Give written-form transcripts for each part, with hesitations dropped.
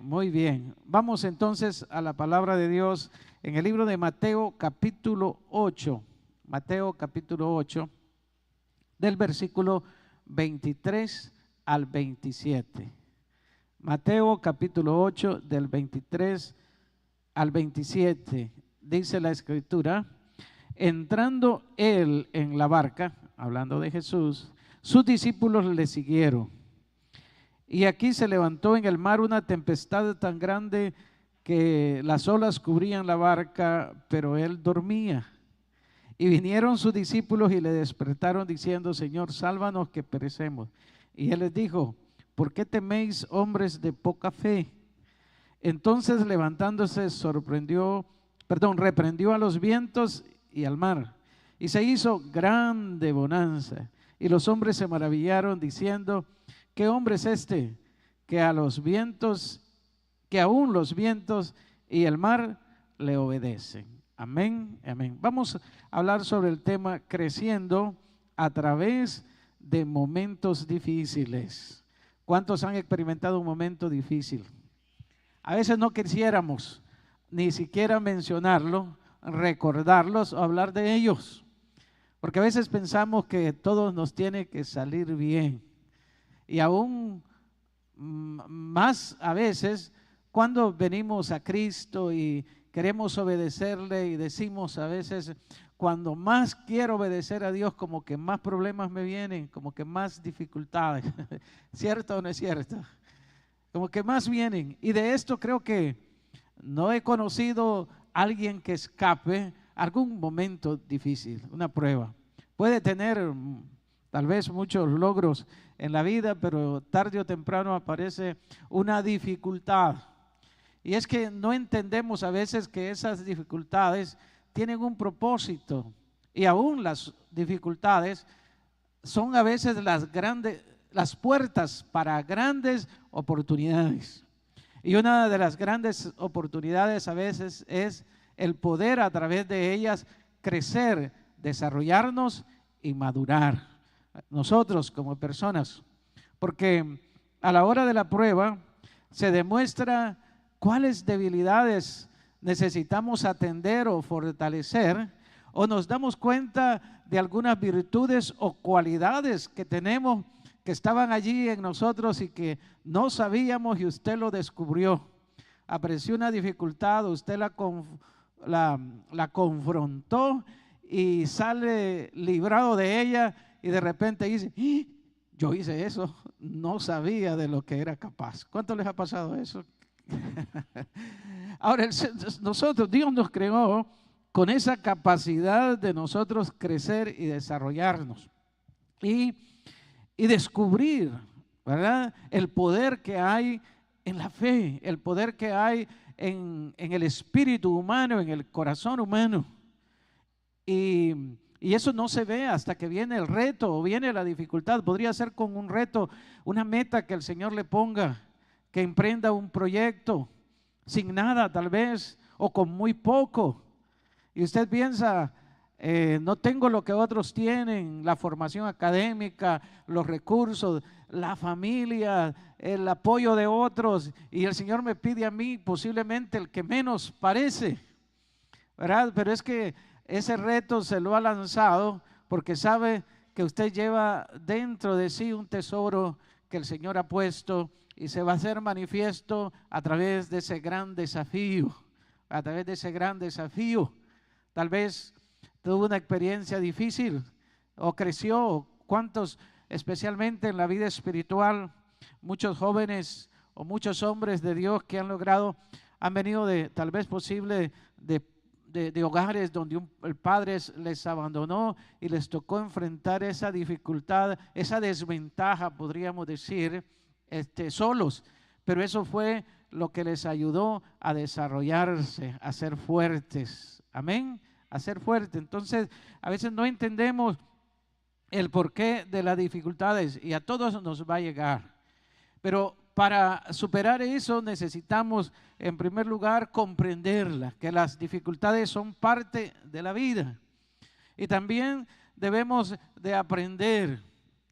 muy bien. Vamos entonces a la palabra de Dios en el libro de Mateo capítulo 8. Mateo capítulo 8, del versículo 23 al 27. Mateo capítulo 8, del 23 al 27. Dice la escritura: entrando él en la barca, hablando de Jesús, sus discípulos le siguieron. Y aquí se levantó en el mar una tempestad tan grande que las olas cubrían la barca, pero él dormía. Y vinieron sus discípulos y le despertaron diciendo: Señor, sálvanos que perecemos. Y él les dijo: ¿por qué teméis, hombres de poca fe? Entonces levantándose reprendió a los vientos y al mar, y se hizo grande bonanza. Y los hombres se maravillaron diciendo: ¿qué hombre es este que aún los vientos y el mar le obedecen? Amén, amén. Vamos a hablar sobre el tema creciendo a través de momentos difíciles. ¿Cuántos han experimentado un momento difícil? A veces no quisiéramos ni siquiera mencionarlo, recordarlos o hablar de ellos, porque a veces pensamos que todo nos tiene que salir bien. Y aún más a veces cuando venimos a Cristo y queremos obedecerle y decimos a veces, cuando más quiero obedecer a Dios, como que más problemas me vienen, como que más dificultades. ¿Cierto o no es cierto? Como que más vienen. Y de esto creo que no he conocido a alguien que escape algún momento difícil, una prueba. Puede tener tal vez muchos logros en la vida, pero tarde o temprano aparece una dificultad. Y es que no entendemos a veces que esas dificultades tienen un propósito, y aún las dificultades son a veces las puertas para grandes oportunidades. Y una de las grandes oportunidades a veces es el poder a través de ellas crecer, desarrollarnos y madurar nosotros como personas, porque a la hora de la prueba se demuestra cuáles debilidades necesitamos atender o fortalecer, o nos damos cuenta de algunas virtudes o cualidades que tenemos que estaban allí en nosotros y que no sabíamos, y usted lo descubrió. Apareció una dificultad, usted la confrontó y sale librado de ella, y de repente dice: yo hice eso, no sabía de lo que era capaz. ¿Cuánto les ha pasado eso? Ahora, Dios nos creó con esa capacidad de nosotros crecer y desarrollarnos y descubrir, ¿verdad?, el poder que hay en la fe, el poder que hay en el espíritu humano, en el corazón humano. Y eso no se ve hasta que viene el reto o viene la dificultad. Podría ser con un reto, una meta que el Señor le ponga, que emprenda un proyecto sin nada tal vez, o con muy poco. Y usted piensa, no tengo lo que otros tienen, la formación académica, los recursos, la familia, el apoyo de otros, y el Señor me pide a mí posiblemente el que menos parece, ¿verdad? Pero es que ese reto se lo ha lanzado porque sabe que usted lleva dentro de sí un tesoro que el Señor ha puesto, y se va a hacer manifiesto a través de ese gran desafío, a través de ese gran desafío. Tal vez tuvo una experiencia difícil o creció. ¿Cuántos, especialmente en la vida espiritual, muchos jóvenes o muchos hombres de Dios que han venido de, tal vez posible, de hogares donde el padre les abandonó y les tocó enfrentar esa dificultad, esa desventaja, podríamos decir, solos, pero eso fue lo que les ayudó a desarrollarse, a ser fuertes, amén, a ser fuertes. Entonces, a veces no entendemos el porqué de las dificultades, y a todos nos va a llegar, pero para superar eso necesitamos, en primer lugar, comprenderla, que las dificultades son parte de la vida, y también debemos de aprender,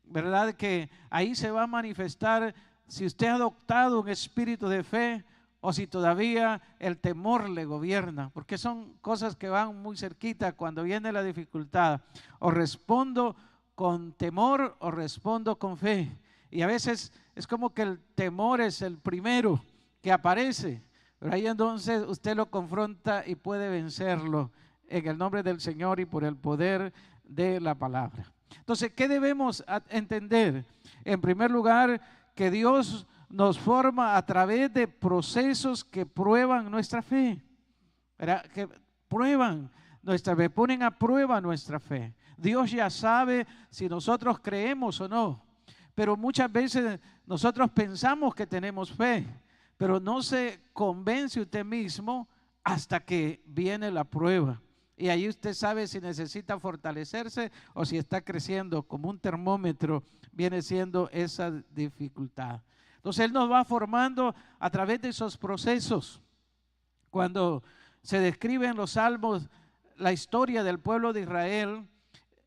¿verdad?, que ahí se va a manifestar, si usted ha adoptado un espíritu de fe, o si todavía el temor le gobierna, porque son cosas que van muy cerquita cuando viene la dificultad. O respondo con temor o respondo con fe. Y a veces es como que el temor es el primero que aparece, pero ahí entonces usted lo confronta y puede vencerlo en el nombre del Señor y por el poder de la palabra. Entonces, ¿qué debemos entender? En primer lugar, que Dios nos forma a través de procesos que prueban nuestra fe, ¿verdad? Que prueban nuestra fe, ponen a prueba nuestra fe. Dios ya sabe si nosotros creemos o no, pero muchas veces nosotros pensamos que tenemos fe, pero no se convence usted mismo hasta que viene la prueba. Y ahí usted sabe si necesita fortalecerse o si está creciendo. Como un termómetro viene siendo esa dificultad. Entonces Él nos va formando a través de esos procesos. Cuando se describe en los Salmos la historia del pueblo de Israel,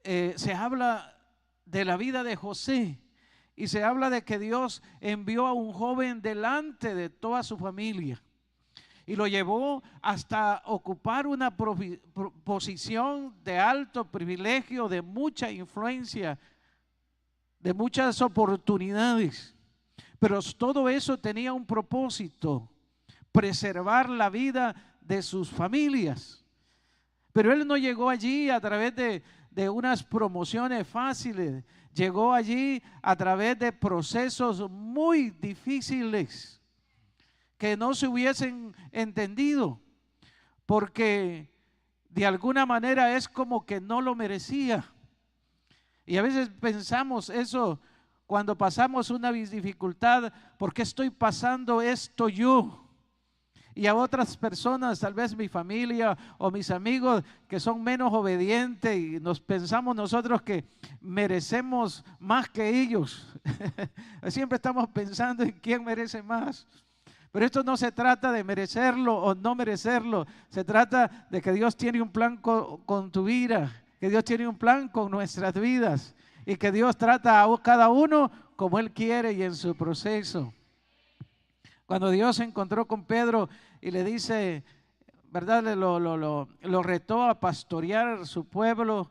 se habla de la vida de José y se habla de que Dios envió a un joven delante de toda su familia y lo llevó hasta ocupar una posición de alto privilegio, de mucha influencia, de muchas oportunidades. Pero todo eso tenía un propósito: preservar la vida de sus familias. Pero él no llegó allí a través de unas promociones fáciles, llegó allí a través de procesos muy difíciles que no se hubiesen entendido, porque de alguna manera es como que no lo merecía. Y a veces pensamos eso cuando pasamos una dificultad: ¿por qué estoy pasando esto yo? Y a otras personas, tal vez mi familia o mis amigos que son menos obedientes, y nos pensamos nosotros que merecemos más que ellos. Siempre estamos pensando en quién merece más. Pero esto no se trata de merecerlo o no merecerlo, se trata de que Dios tiene un plan con tu vida, que Dios tiene un plan con nuestras vidas y que Dios trata a cada uno como Él quiere y en su proceso. Cuando Dios se encontró con Pedro y le dice, ¿verdad? Lo retó a pastorear su pueblo.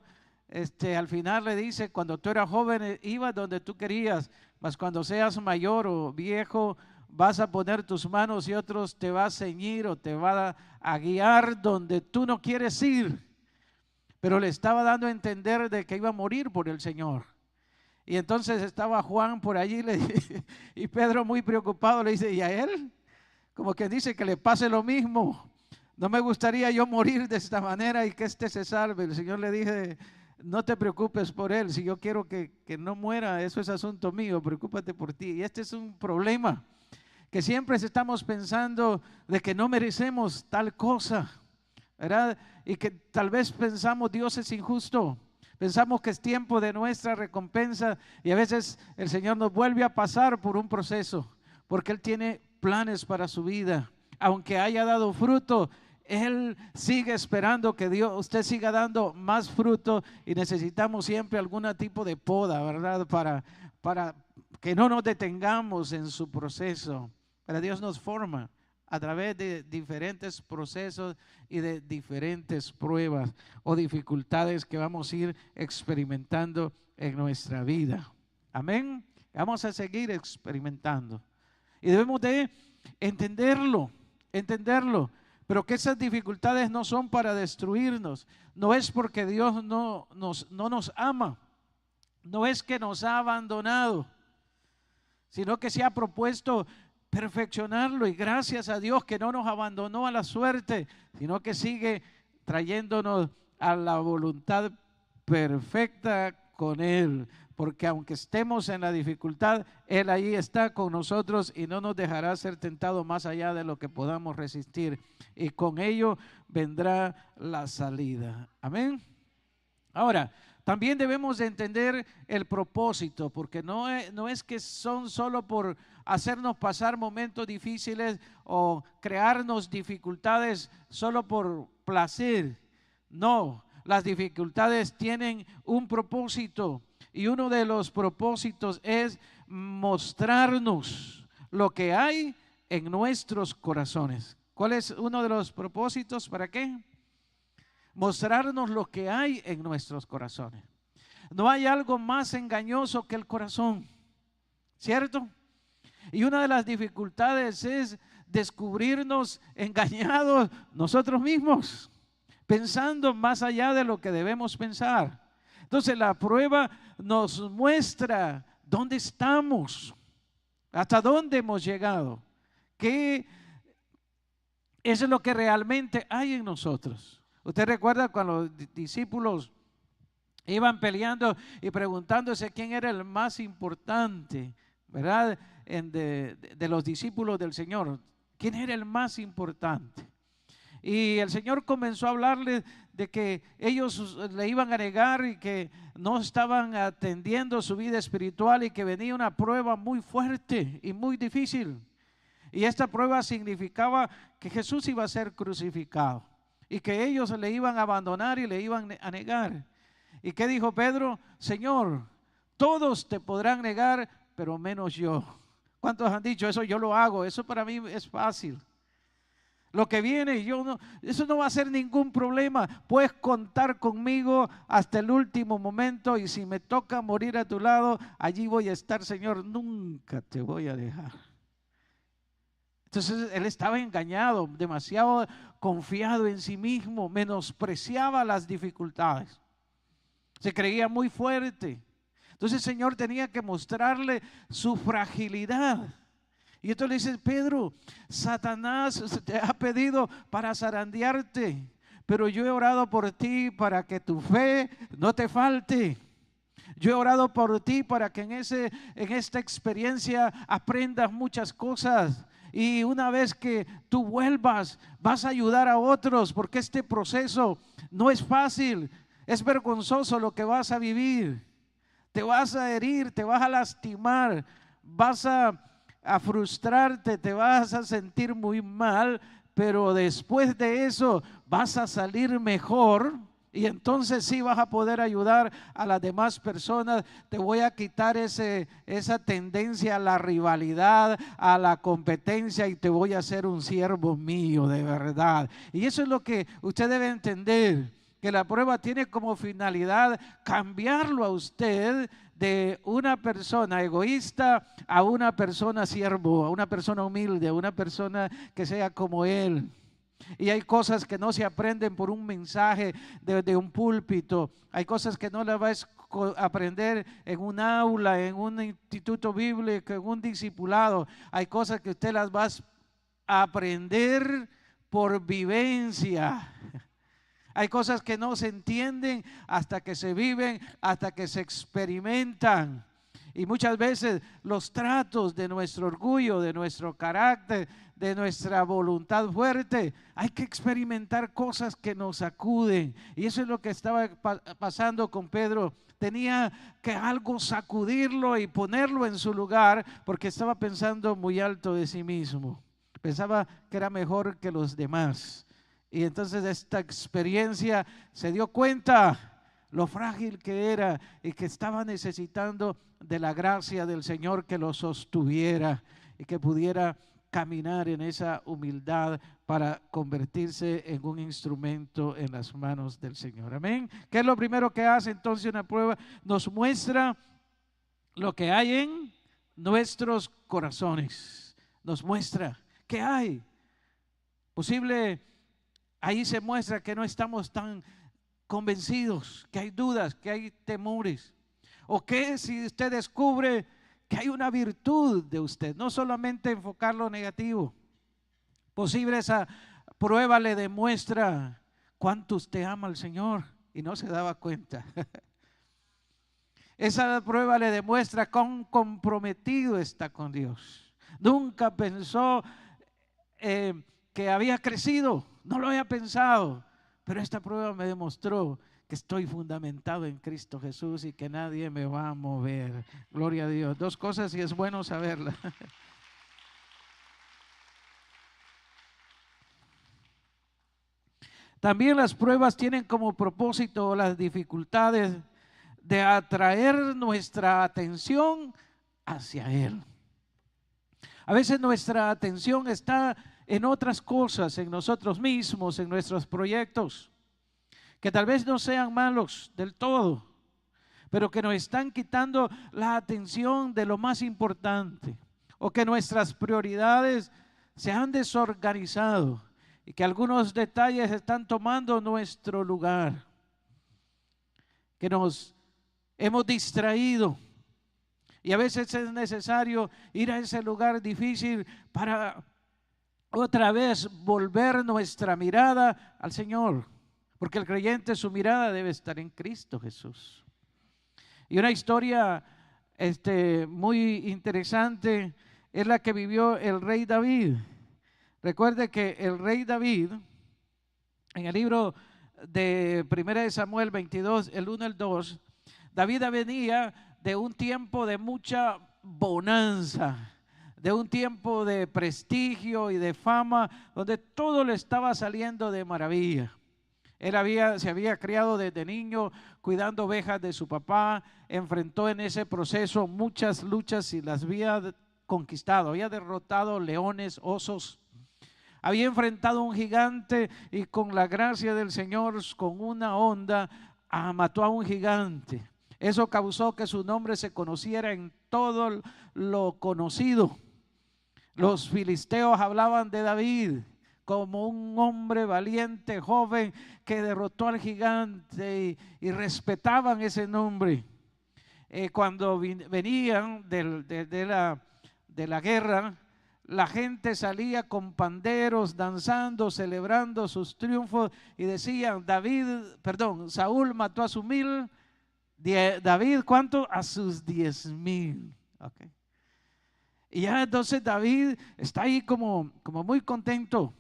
Al final le dice: cuando tú eras joven ibas donde tú querías, mas cuando seas mayor o viejo vas a poner tus manos y otros te va a ceñir o te va a guiar donde tú no quieres ir. Pero le estaba dando a entender de que iba a morir por el Señor. Y entonces estaba Juan por allí y Pedro, muy preocupado, le dice: ¿y a él? Como que dice que le pase lo mismo. No me gustaría yo morir de esta manera y que éste se salve. El Señor le dice: no te preocupes por él, si yo quiero que no muera, eso es asunto mío, preocúpate por ti. Y este es un problema, que siempre estamos pensando de que no merecemos tal cosa, ¿verdad? Y que tal vez pensamos: Dios es injusto, pensamos que es tiempo de nuestra recompensa, y a veces el Señor nos vuelve a pasar por un proceso, porque Él tiene planes para su vida. Aunque haya dado fruto, Él sigue esperando que usted siga dando más fruto, y necesitamos siempre algún tipo de poda, ¿verdad? Para que no nos detengamos en su proceso. Pero Dios nos forma a través de diferentes procesos y de diferentes pruebas o dificultades que vamos a ir experimentando en nuestra vida. Amén. Vamos a seguir experimentando. Y debemos de entenderlo, pero que esas dificultades no son para destruirnos. No es porque Dios no nos ama, no es que nos ha abandonado, sino que se ha propuesto perfeccionarlo, y gracias a Dios que no nos abandonó a la suerte, sino que sigue trayéndonos a la voluntad perfecta con Él, porque aunque estemos en la dificultad, Él ahí está con nosotros y no nos dejará ser tentados más allá de lo que podamos resistir, y con ello vendrá la salida. Amén. Ahora, también debemos de entender el propósito, porque no es que son solo por hacernos pasar momentos difíciles o crearnos dificultades solo por placer. No, las dificultades tienen un propósito, y uno de los propósitos es mostrarnos lo que hay en nuestros corazones. ¿Cuál es uno de los propósitos? ¿Para qué? Mostrarnos lo que hay en nuestros corazones. No hay algo más engañoso que el corazón, ¿cierto? Y una de las dificultades es descubrirnos engañados nosotros mismos, pensando más allá de lo que debemos pensar. Entonces la prueba nos muestra dónde estamos, hasta dónde hemos llegado, qué es lo que realmente hay en nosotros. Usted recuerda cuando los discípulos iban peleando y preguntándose quién era el más importante, ¿verdad? De los discípulos del Señor, ¿quién era el más importante? Y el Señor comenzó a hablarles de que ellos le iban a negar y que no estaban atendiendo su vida espiritual y que venía una prueba muy fuerte y muy difícil. Y esta prueba significaba que Jesús iba a ser crucificado y que ellos le iban a abandonar y le iban a negar. ¿Y qué dijo Pedro? Señor, todos te podrán negar, pero menos yo. ¿Cuántos han dicho eso? Yo lo hago, eso para mí es fácil. Lo que viene, eso no va a ser ningún problema. Puedes contar conmigo hasta el último momento y si me toca morir a tu lado, allí voy a estar, Señor, nunca te voy a dejar. Entonces él estaba engañado, demasiado confiado en sí mismo, menospreciaba las dificultades, se creía muy fuerte. Entonces el Señor tenía que mostrarle su fragilidad. Y entonces le dice, Pedro, Satanás te ha pedido para zarandearte, pero yo he orado por ti para que tu fe no te falte. Yo he orado por ti para que en esta experiencia aprendas muchas cosas. Y una vez que tú vuelvas, vas a ayudar a otros, porque este proceso no es fácil, es vergonzoso lo que vas a vivir. Te vas a herir, te vas a lastimar, vas a frustrarte, te vas a sentir muy mal, pero después de eso vas a salir mejor y entonces sí vas a poder ayudar a las demás personas. Te voy a quitar esa tendencia a la rivalidad, a la competencia y te voy a hacer un siervo mío de verdad. Y eso es lo que usted debe entender, que la prueba tiene como finalidad cambiarlo a usted de una persona egoísta a una persona siervo, a una persona humilde, a una persona que sea como él. Y hay cosas que no se aprenden por un mensaje de un púlpito, hay cosas que no las vas a aprender en un aula, en un instituto bíblico, en un discipulado. Hay cosas que usted las va a aprender por vivencia. Hay cosas que no se entienden hasta que se viven, hasta que se experimentan. Y muchas veces los tratos de nuestro orgullo, de nuestro carácter, de nuestra voluntad fuerte, hay que experimentar cosas que nos sacuden. Y eso es lo que estaba pasando con Pedro. Tenía que algo sacudirlo y ponerlo en su lugar, porque estaba pensando muy alto de sí mismo. Pensaba que era mejor que los demás. Y entonces de esta experiencia se dio cuenta lo frágil que era y que estaba necesitando de la gracia del Señor que lo sostuviera y que pudiera caminar en esa humildad para convertirse en un instrumento en las manos del Señor. Amén. ¿Qué es lo primero que hace entonces una prueba? Nos muestra lo que hay en nuestros corazones. Nos muestra qué hay. Ahí se muestra que no estamos tan convencidos, que hay dudas, que hay temores. O que si usted descubre que hay una virtud de usted, no solamente enfocar lo negativo. Posible esa prueba le demuestra cuánto usted ama al Señor y no se daba cuenta. Esa prueba le demuestra cuán comprometido está con Dios. Nunca pensó que había crecido, no lo había pensado, pero esta prueba me demostró que estoy fundamentado en Cristo Jesús y que nadie me va a mover. Gloria a Dios. Dos cosas y es bueno saberlas. También las pruebas tienen como propósito las dificultades de atraer nuestra atención hacia Él. A veces nuestra atención está en otras cosas, en nosotros mismos, en nuestros proyectos, que tal vez no sean malos del todo, pero que nos están quitando la atención de lo más importante, o que nuestras prioridades se han desorganizado y que algunos detalles están tomando nuestro lugar, que nos hemos distraído. Y a veces es necesario ir a ese lugar difícil para otra vez volver nuestra mirada al Señor, porque el creyente, su mirada debe estar en Cristo Jesús. Y una historia muy interesante es la que vivió el rey David. Recuerde que el rey David, en el libro de 1 Samuel 22, el 1 al 2, David venía de un tiempo de mucha bonanza, de un tiempo de prestigio y de fama, donde todo le estaba saliendo de maravilla. Él se había criado desde niño cuidando ovejas de su papá, enfrentó en ese proceso muchas luchas y las había conquistado, había derrotado leones, osos, había enfrentado a un gigante y con la gracia del Señor, con una onda, mató a un gigante. Eso causó que su nombre se conociera en todo lo conocido. Los filisteos hablaban de David como un hombre valiente, joven, que derrotó al gigante y respetaban ese nombre. Cuando venían de la guerra, la gente salía con panderos, danzando, celebrando sus triunfos y decían, Saúl mató a su 1000, David, ¿cuánto? A sus 10,000. Okay. Y ya entonces David está ahí como muy contento.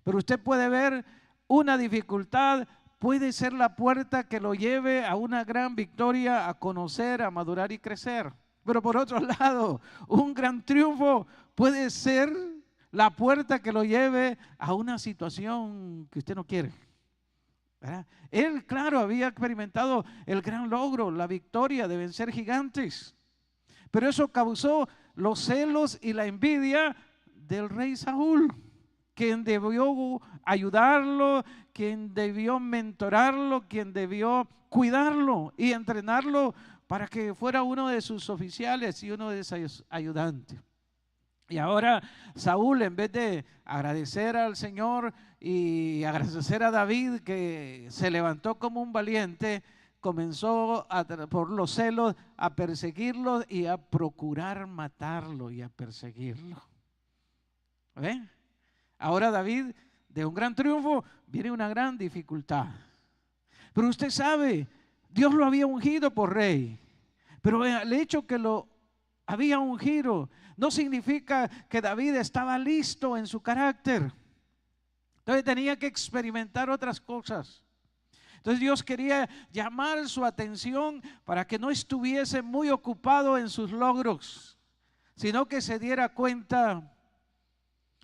Pero usted puede ver, una dificultad puede ser la puerta que lo lleve a una gran victoria, a conocer, a madurar y crecer. Pero por otro lado, un gran triunfo puede ser la puerta que lo lleve a una situación que usted no quiere, ¿verdad? Él, claro, había experimentado el gran logro, la victoria de vencer gigantes, pero eso causó los celos y la envidia del rey Saúl, quien debió ayudarlo, quien debió mentorarlo, quien debió cuidarlo y entrenarlo para que fuera uno de sus oficiales y uno de sus ayudantes. Y ahora Saúl, en vez de agradecer al Señor y agradecer a David, que se levantó como un valiente, comenzó por los celos a perseguirlo y a procurar matarlo y a perseguirlo. ¿Ven? Ahora David, de un gran triunfo, viene una gran dificultad. Pero usted sabe, Dios lo había ungido por rey, pero el hecho que lo había ungido no significa que David estaba listo en su carácter. Entonces tenía que experimentar otras cosas. Entonces Dios quería llamar su atención para que no estuviese muy ocupado en sus logros, sino que se diera cuenta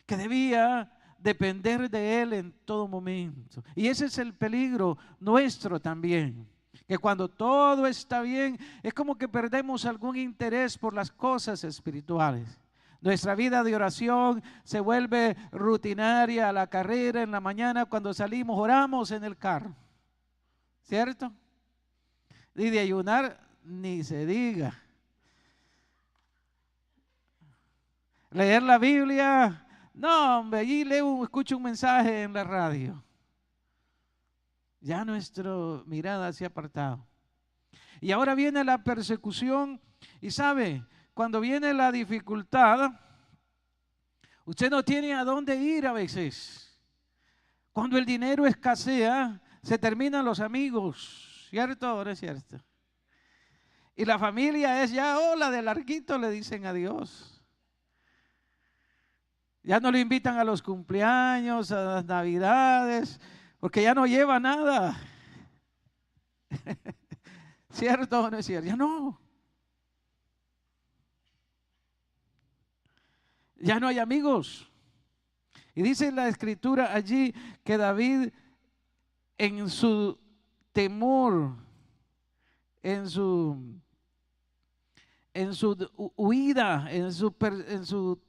que debía depender de Él en todo momento. Y ese es el peligro nuestro también, que cuando todo está bien, es como que perdemos algún interés por las cosas espirituales. Nuestra vida de oración se vuelve rutinaria, a la carrera en la mañana cuando salimos, oramos en el carro, ¿cierto? Y de ayunar ni se diga. Leer la Biblia, no, hombre, allí escucho un mensaje en la radio. Ya nuestra mirada se ha apartado. Y ahora viene la persecución y sabe, cuando viene la dificultad, usted no tiene a dónde ir a veces. Cuando el dinero escasea, se terminan los amigos, ¿cierto o no es cierto? Y la familia es ya, hola, de larguito le dicen adiós. Ya no le invitan a los cumpleaños, a las navidades, porque ya no lleva nada. ¿Cierto o no es cierto? Ya no. Ya no hay amigos. Y dice la escritura allí que David, en su temor, en su huida, en su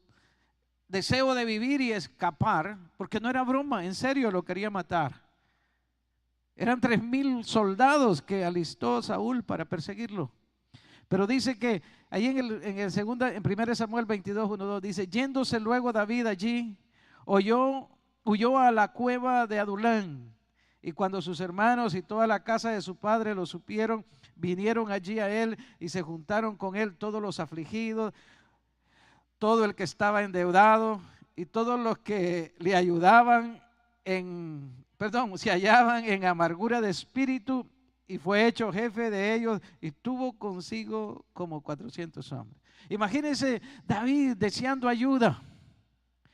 deseo de vivir y escapar, porque no era broma, en serio lo quería matar. Eran 3,000 soldados que alistó Saúl para perseguirlo. Pero dice que ahí en 1 Samuel 22, 1, 2 dice, yéndose luego David allí, huyó a la cueva de Adulán. Y cuando sus hermanos y toda la casa de su padre lo supieron, vinieron allí a él y se juntaron con él todos los afligidos, todo el que estaba endeudado y todos los que le ayudaban se hallaban en amargura de espíritu, y fue hecho jefe de ellos y tuvo consigo como 400 hombres. Imagínense David deseando ayuda.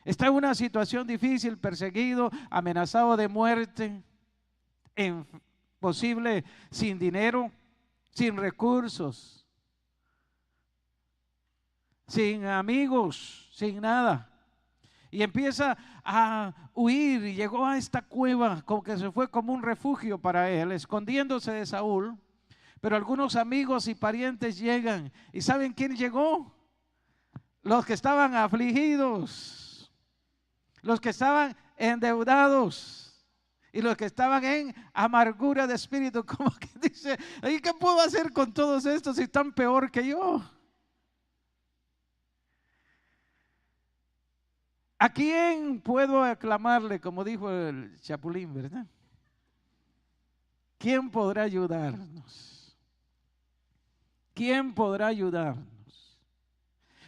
Está en una situación difícil, perseguido, amenazado de muerte, posible sin dinero, sin recursos, sin amigos, sin nada. Y empieza a huir y llegó a esta cueva, como que se fue como un refugio para él, escondiéndose de Saúl. Pero algunos amigos y parientes llegan. ¿Y saben quién llegó? Los que estaban afligidos, los que estaban endeudados y los que estaban en amargura de espíritu. Como que dice, ¿y qué puedo hacer con todos estos si están peor que yo? ¿A quién puedo aclamarle? Como dijo el Chapulín, ¿verdad? ¿Quién podrá ayudarnos? ¿Quién podrá ayudarnos?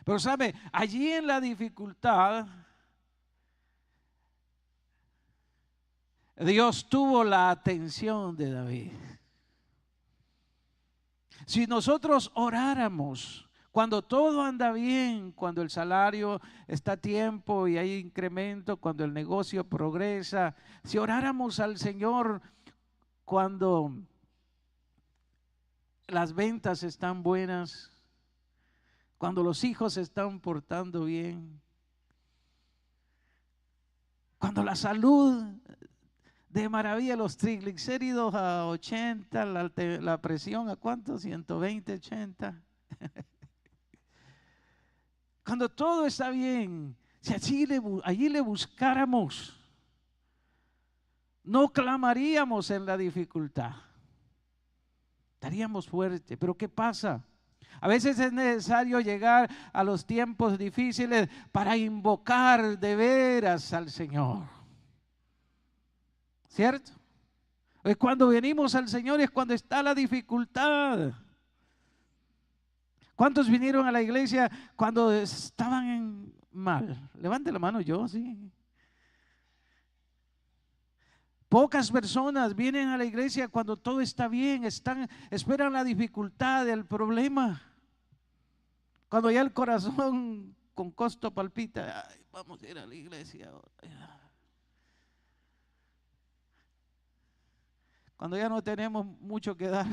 Pero sabe, allí en la dificultad, Dios tuvo la atención de David. Si nosotros oráramos cuando todo anda bien, cuando el salario está a tiempo y hay incremento, cuando el negocio progresa, si oráramos al Señor cuando las ventas están buenas, cuando los hijos se están portando bien, cuando la salud de maravilla, los triglicéridos a 80, la presión a ¿cuánto? 120, 80. Cuando todo está bien, si allí le buscáramos, no clamaríamos en la dificultad, estaríamos fuertes. Pero ¿qué pasa? A veces es necesario llegar a los tiempos difíciles para invocar de veras al Señor, ¿cierto? Cuando venimos al Señor es cuando está la dificultad. ¿Cuántos vinieron a la iglesia cuando estaban mal? Levante la mano, yo sí. Pocas personas vienen a la iglesia cuando todo está bien, esperan la dificultad, el problema. Cuando ya el corazón con costo palpita, ay, vamos a ir a la iglesia ahora. Cuando ya no tenemos mucho que dar.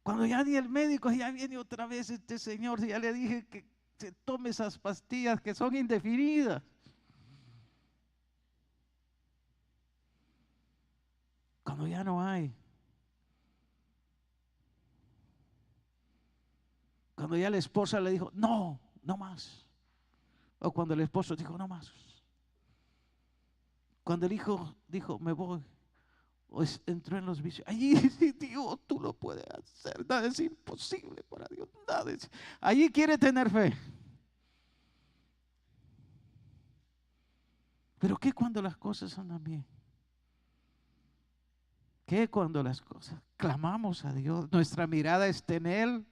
Cuando ya ni el médico, ya viene otra vez este señor, ya le dije que se tome esas pastillas que son indefinidas. Cuando ya no hay. Cuando ya la esposa le dijo, no, no más. O cuando el esposo dijo, no más. Cuando el hijo dijo, me voy. O entró en los vicios. Allí sí, Dios, tú lo puedes hacer. Nada es imposible para Dios. Allí quiere tener fe. Pero ¿qué cuando las cosas andan bien? ¿Qué cuando las cosas? Clamamos a Dios. Nuestra mirada está en Él.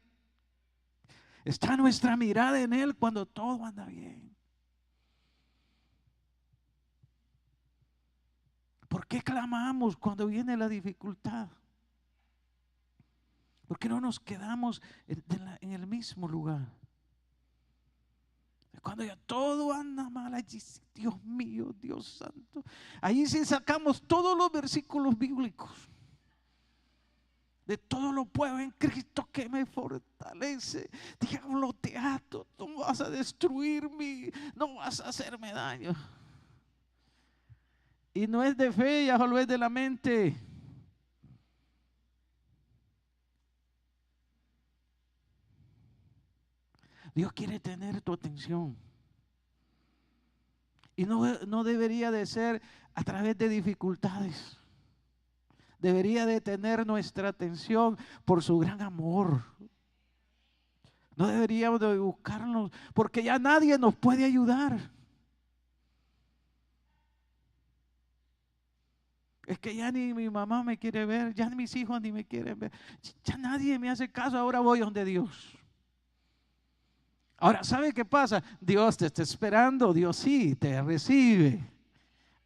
Está nuestra mirada en Él cuando todo anda bien. ¿Por qué clamamos cuando viene la dificultad? ¿Por qué no nos quedamos en el mismo lugar? Cuando ya todo anda mal, allí, Dios mío, Dios santo, ahí sí sacamos todos los versículos bíblicos. De todo lo puedo en Cristo que me fortalece. Diablo, te ato, no vas a destruirme, no vas a hacerme daño. Y no es de fe, ya solo es de la mente. Dios quiere tener tu atención. Y no debería de ser a través de dificultades. Debería de tener nuestra atención por su gran amor. No deberíamos de buscarnos porque ya nadie nos puede ayudar. Es que ya ni mi mamá me quiere ver, ya mis hijos ni me quieren ver. Ya nadie me hace caso, ahora voy donde Dios. Ahora, ¿sabe qué pasa? Dios te está esperando, Dios sí te recibe.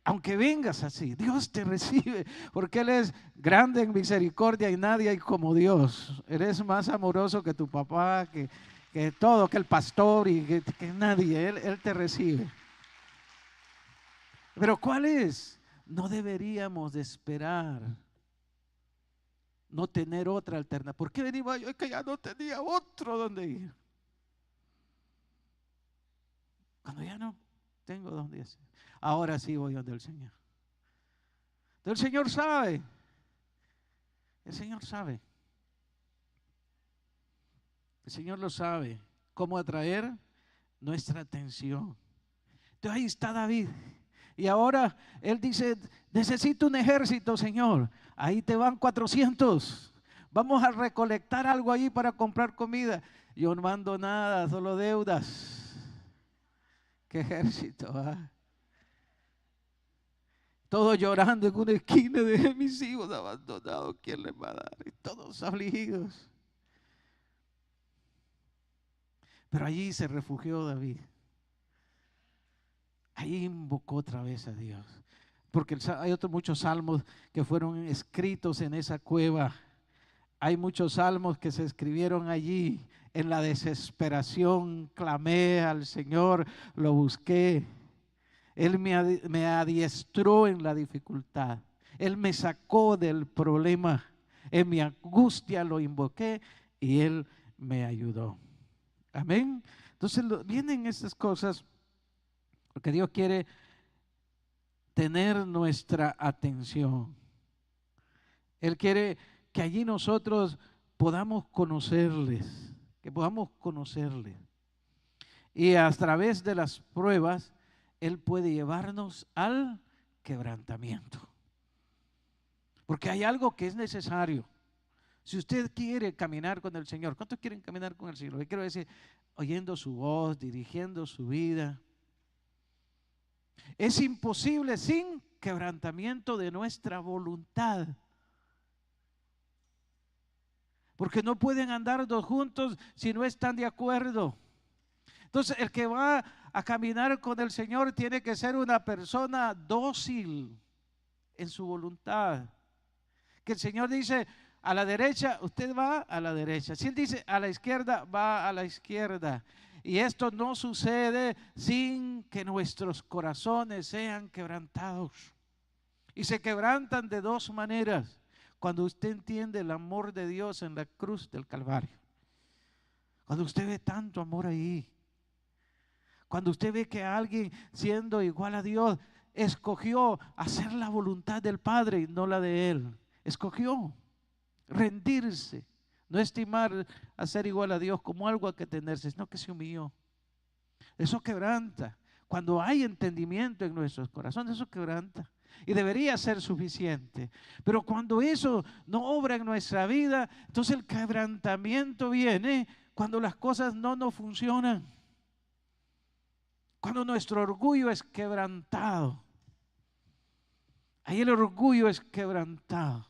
Aunque vengas así, Dios te recibe, porque Él es grande en misericordia y nadie hay como Dios. Él es más amoroso que tu papá, que todo, que el pastor y que nadie. Él te recibe. Pero ¿cuál es? No deberíamos de esperar, no tener otra alternativa. ¿Por qué venimos? Yo es que ya no tenía otro donde ir. Cuando ya no tengo donde ir, ahora sí voy donde el Señor. Entonces el Señor sabe. El Señor sabe. El Señor lo sabe. Cómo atraer nuestra atención. Entonces ahí está David. Y ahora él dice, necesito un ejército, Señor. Ahí te van 400. Vamos a recolectar algo ahí para comprar comida. Yo no mando nada, solo deudas. ¿Qué ejército? Todos llorando en una esquina de mis hijos abandonados. ¿Quién les va a dar? Y todos afligidos. Pero allí se refugió David. Ahí invocó otra vez a Dios. Porque hay otros muchos salmos que fueron escritos en esa cueva. Hay muchos salmos que se escribieron allí. En la desesperación clamé al Señor, lo busqué. Él me adiestró en la dificultad. Él me sacó del problema. En mi angustia lo invoqué y Él me ayudó. Amén. Entonces vienen estas cosas porque Dios quiere tener nuestra atención. Él quiere que allí nosotros podamos conocerles, que podamos conocerles. Y a través de las pruebas, Él puede llevarnos al quebrantamiento. Porque hay algo que es necesario. Si usted quiere caminar con el Señor, ¿cuántos quieren caminar con el Señor? Le quiero decir, oyendo su voz, dirigiendo su vida. Es imposible sin quebrantamiento de nuestra voluntad. Porque no pueden andar dos juntos si no están de acuerdo. Entonces, el que va a caminar con el Señor tiene que ser una persona dócil en su voluntad. Que el Señor dice a la derecha, usted va a la derecha. Si Él dice a la izquierda, va a la izquierda. Y esto no sucede sin que nuestros corazones sean quebrantados. Y se quebrantan de dos maneras. Cuando usted entiende el amor de Dios en la cruz del Calvario. Cuando usted ve tanto amor ahí. Cuando usted ve que alguien siendo igual a Dios escogió hacer la voluntad del Padre y no la de Él. Escogió rendirse, no estimar a ser igual a Dios como algo a que tenerse, sino que se humilló. Eso quebranta. Cuando hay entendimiento en nuestros corazones, eso quebranta. Y debería ser suficiente. Pero cuando eso no obra en nuestra vida, entonces el quebrantamiento viene cuando las cosas no nos funcionan. Cuando nuestro orgullo es quebrantado. Ahí el orgullo es quebrantado.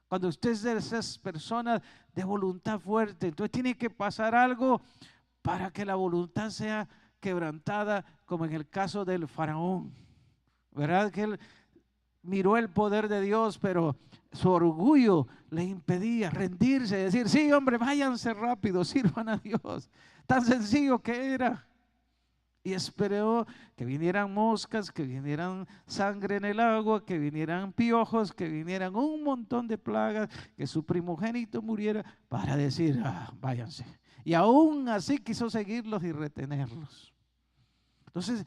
Cuando usted es de esas personas de voluntad fuerte, entonces tiene que pasar algo para que la voluntad sea quebrantada, como en el caso del faraón. ¿Verdad? Que él miró el poder de Dios, pero su orgullo le impedía rendirse, decir, sí, hombre, váyanse rápido, sirvan a Dios. Tan sencillo que era. Y esperó que vinieran moscas, que vinieran sangre en el agua, que vinieran piojos, que vinieran un montón de plagas, que su primogénito muriera para decir, váyanse. Y aún así quiso seguirlos y retenerlos. Entonces,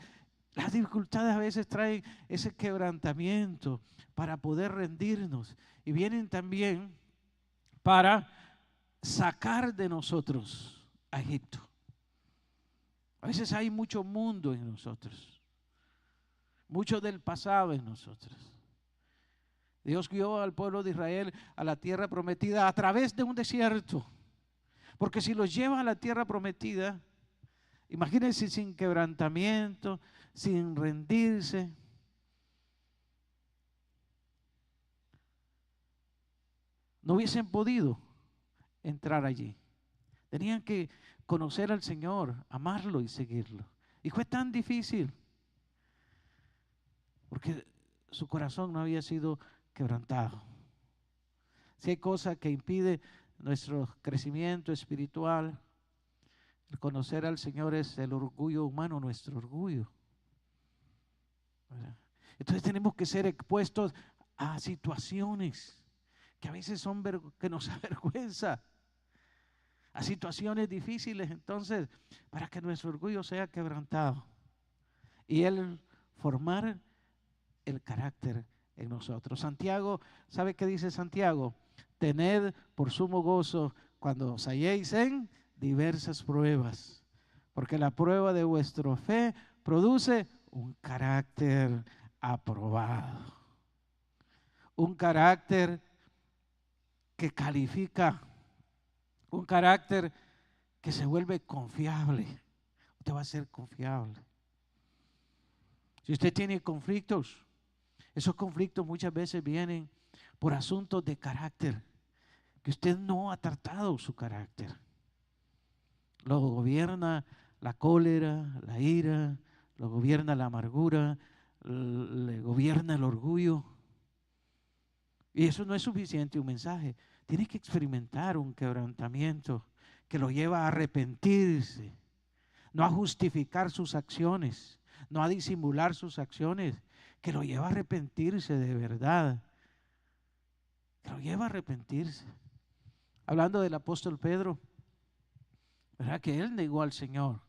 las dificultades a veces traen ese quebrantamiento para poder rendirnos. Y vienen también para sacar de nosotros a Egipto. A veces hay mucho mundo en nosotros, mucho del pasado en nosotros. Dios guió al pueblo de Israel a la tierra prometida a través de un desierto. Porque si los lleva a la tierra prometida, imagínense sin quebrantamiento, sin rendirse. No hubiesen podido entrar allí. Tenían que conocer al Señor, amarlo y seguirlo. Y fue tan difícil porque su corazón no había sido quebrantado. Si hay cosa que impide nuestro crecimiento espiritual, el conocer al Señor, es el orgullo humano, nuestro orgullo. ¿Verdad? Entonces tenemos que ser expuestos a situaciones que a veces que nos avergüenza, a situaciones difíciles, entonces, para que nuestro orgullo sea quebrantado y Él formar el carácter en nosotros. Santiago, ¿sabe qué dice Santiago? Tened por sumo gozo cuando os halléis en diversas pruebas, porque la prueba de vuestra fe produce un carácter aprobado, un carácter que califica, un carácter que se vuelve confiable. Usted va a ser confiable. Si usted tiene conflictos, esos conflictos muchas veces vienen por asuntos de carácter, que usted no ha tratado su carácter. Lo gobierna la cólera, la ira, lo gobierna la amargura, le gobierna el orgullo. Y eso no es suficiente un mensaje. Tiene que experimentar un quebrantamiento que lo lleva a arrepentirse, no a justificar sus acciones, no a disimular sus acciones, que lo lleva a arrepentirse de verdad, que lo lleva a arrepentirse. Hablando del apóstol Pedro, ¿verdad? Que él negó al Señor,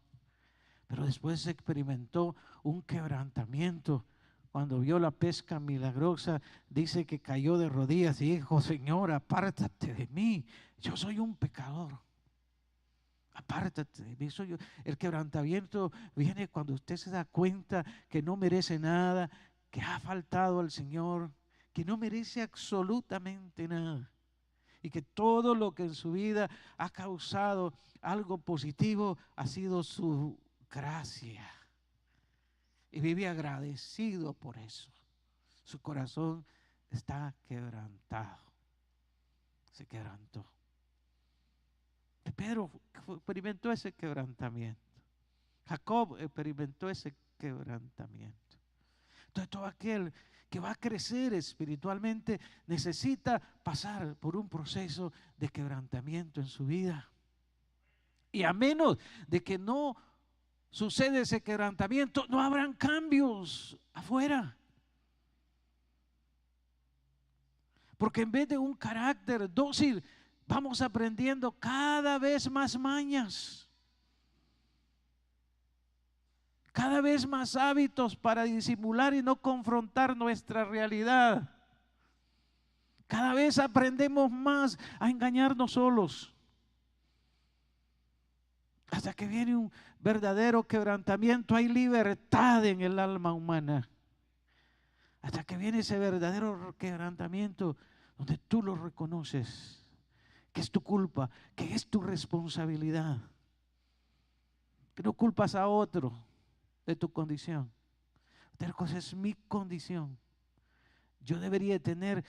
pero después experimentó un quebrantamiento. Cuando vio la pesca milagrosa, dice que cayó de rodillas y dijo: Señor, apártate de mí, yo soy un pecador. Apártate de mí, soy yo. El quebrantamiento viene cuando usted se da cuenta que no merece nada, que ha faltado al Señor, que no merece absolutamente nada, y que todo lo que en su vida ha causado algo positivo ha sido su gracia. Y vive agradecido por eso. Su corazón está quebrantado. Se quebrantó. Pedro experimentó ese quebrantamiento. Jacob experimentó ese quebrantamiento. Entonces todo aquel que va a crecer espiritualmente necesita pasar por un proceso de quebrantamiento en su vida. Y a menos de que no sucede ese quebrantamiento, no habrán cambios afuera. Porque en vez de un carácter dócil, vamos aprendiendo cada vez más mañas, cada vez más hábitos para disimular y no confrontar nuestra realidad. Cada vez aprendemos más a engañarnos solos, hasta que viene un verdadero quebrantamiento. Hay libertad en el alma humana. Hasta que viene ese verdadero quebrantamiento donde tú lo reconoces, que es tu culpa, que es tu responsabilidad, que no culpas a otro de tu condición. Otra cosa es mi condición. Yo debería tener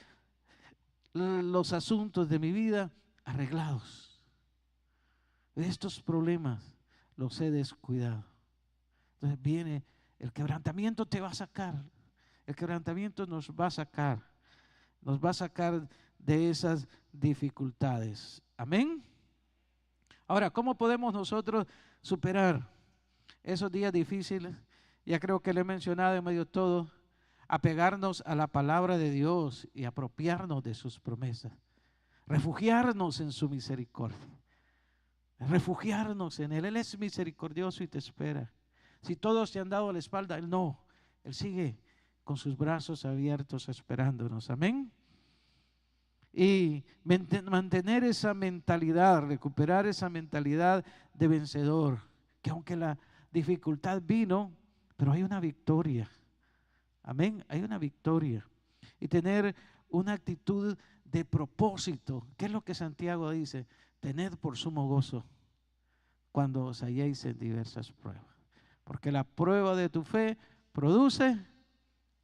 los asuntos de mi vida arreglados. Estos problemas los he descuidado. Entonces viene el quebrantamiento, te va a sacar. El quebrantamiento nos va a sacar de esas dificultades. Amén. Ahora, ¿cómo podemos nosotros superar esos días difíciles? Ya creo que le he mencionado en medio de todo: apegarnos a la palabra de Dios y apropiarnos de sus promesas, refugiarnos en su misericordia, refugiarnos en Él. Él es misericordioso y te espera. Si todos te han dado la espalda, Él no, Él sigue con sus brazos abiertos esperándonos. Amén. Y mantener esa mentalidad, recuperar esa mentalidad de vencedor, que aunque la dificultad vino, pero hay una victoria. Amén, hay una victoria. Y tener una actitud de propósito. ¿Qué es lo que Santiago dice? Tened por sumo gozo cuando os halléis en diversas pruebas. Porque la prueba de tu fe produce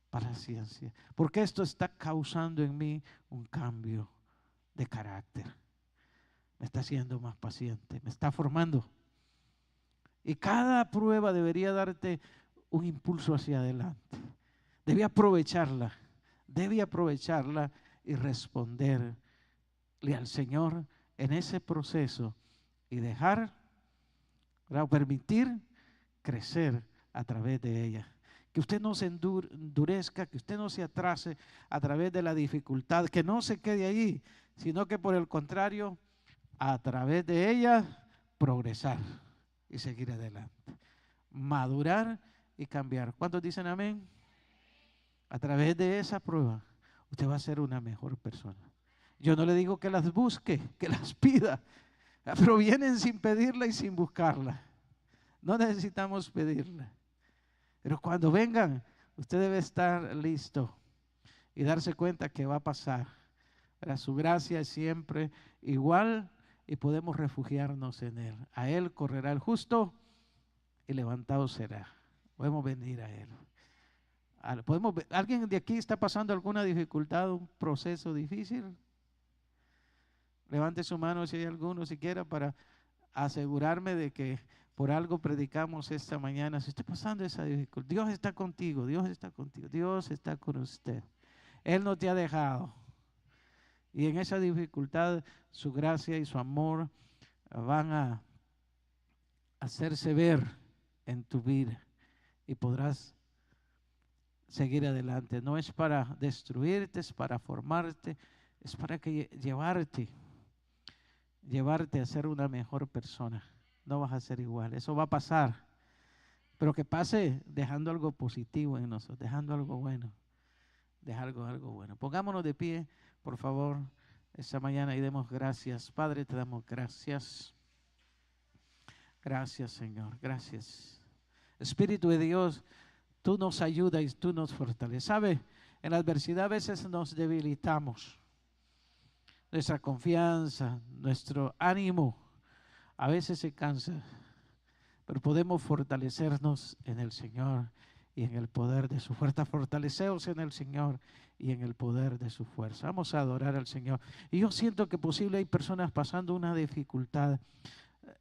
paciencia. Porque esto está causando en mí un cambio de carácter. Me está haciendo más paciente, me está formando. Y cada prueba debería darte un impulso hacia adelante. Debí aprovecharla y responderle al Señor en ese proceso y dejar, ¿verdad?, permitir crecer a través de ella. Que usted no se endurezca, que usted no se atrase a través de la dificultad, que no se quede allí, sino que por el contrario, a través de ella, progresar y seguir adelante. Madurar y cambiar. ¿Cuántos dicen amén? A través de esa prueba, usted va a ser una mejor persona. Yo no le digo que las busque, que las pida, pero vienen sin pedirla y sin buscarla. No necesitamos pedirla. Pero cuando vengan, usted debe estar listo y darse cuenta que va a pasar. Pero su gracia es siempre igual y podemos refugiarnos en Él. A Él correrá el justo y levantado será. Podemos venir a Él. ¿Alguien de aquí está pasando alguna dificultad, un proceso difícil? Levante su mano si hay alguno siquiera para asegurarme de que por algo predicamos esta mañana. Si está pasando esa dificultad, Dios está contigo, Dios está contigo, Dios está con usted. Él no te ha dejado. Y en esa dificultad su gracia y su amor van a hacerse ver en tu vida y podrás seguir adelante. No es para destruirte, es para formarte, es para llevarte a ser una mejor persona. No vas a ser igual, eso va a pasar, pero que pase dejando algo positivo en nosotros, dejando algo bueno, algo bueno. Pongámonos de pie, por favor, esta mañana y demos gracias. Padre, te damos gracias. Gracias, Señor, gracias. Espíritu de Dios, tú nos ayudas y tú nos fortaleces. ¿Sabe? En la adversidad a veces nos debilitamos. Nuestra confianza, nuestro ánimo a veces se cansa, pero podemos fortalecernos en el Señor y en el poder de su fuerza. Fortaleceos en el Señor y en el poder de su fuerza. Vamos a adorar al Señor. Y yo siento que posible hay personas pasando una dificultad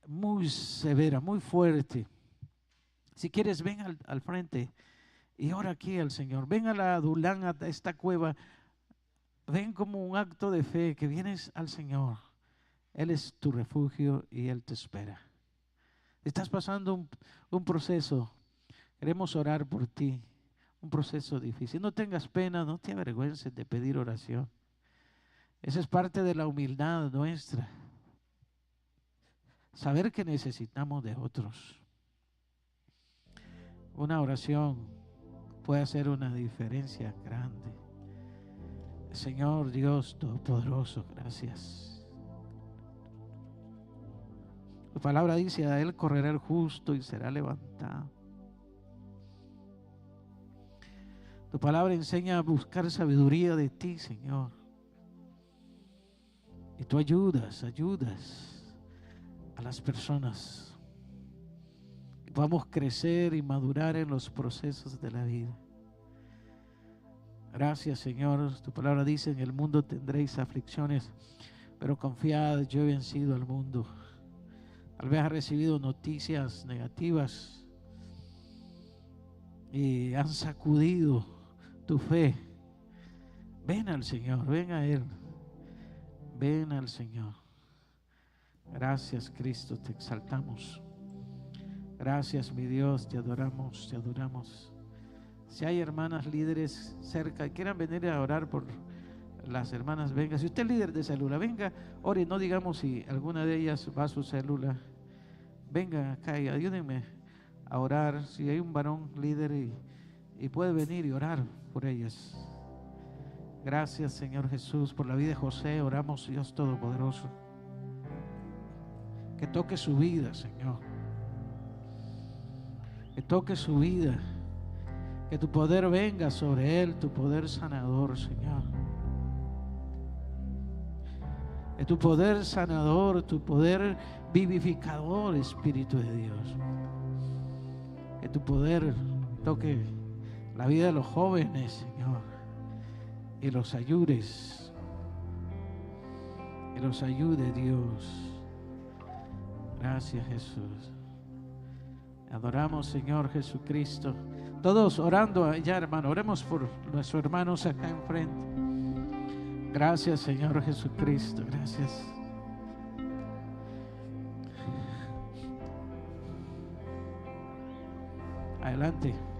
muy severa, muy fuerte. Si quieres, ven al frente y ora aquí al Señor. Ven a la Adulán, a esta cueva. Ven como un acto de fe que vienes al Señor. Él es tu refugio y Él te espera. Estás pasando un proceso. Queremos orar por ti. Un proceso difícil. No tengas pena, no te avergüences de pedir oración. Esa es parte de la humildad nuestra. Saber que necesitamos de otros. Una oración puede hacer una diferencia grande. Señor Dios Todopoderoso, gracias. Tu palabra dice: a Él correrá el justo y será levantado. Tu palabra enseña a buscar sabiduría de ti, Señor. Y tú ayudas a las personas. Que podamos crecer y madurar en los procesos de la vida. Gracias, Señor. Tu palabra dice: en el mundo tendréis aflicciones, pero confiad, yo he vencido al mundo. Tal vez has recibido noticias negativas y han sacudido tu fe. Ven al Señor, ven a Él. Ven al Señor. Gracias, Cristo, te exaltamos. Gracias, mi Dios, te adoramos, te adoramos. Si hay hermanas líderes cerca y quieran venir a orar por las hermanas, venga. Si usted es líder de célula, venga, ore. No digamos si alguna de ellas va a su célula. Venga acá y ayúdenme a orar. Si hay un varón líder y puede venir y orar por ellas. Gracias, Señor Jesús, por la vida de José. Oramos, Dios Todopoderoso, que toque su vida, Señor. que toque su vida, que tu poder venga sobre él, tu poder sanador, Señor. Que tu poder sanador, tu poder vivificador, Espíritu de Dios. Que tu poder toque la vida de los jóvenes, Señor, y los ayudes. Que los ayude, Dios. Gracias, Jesús. Adoramos, Señor Jesucristo. Todos orando allá, hermano. Oremos por nuestros hermanos acá enfrente. Gracias, Señor Jesucristo. Gracias. Adelante.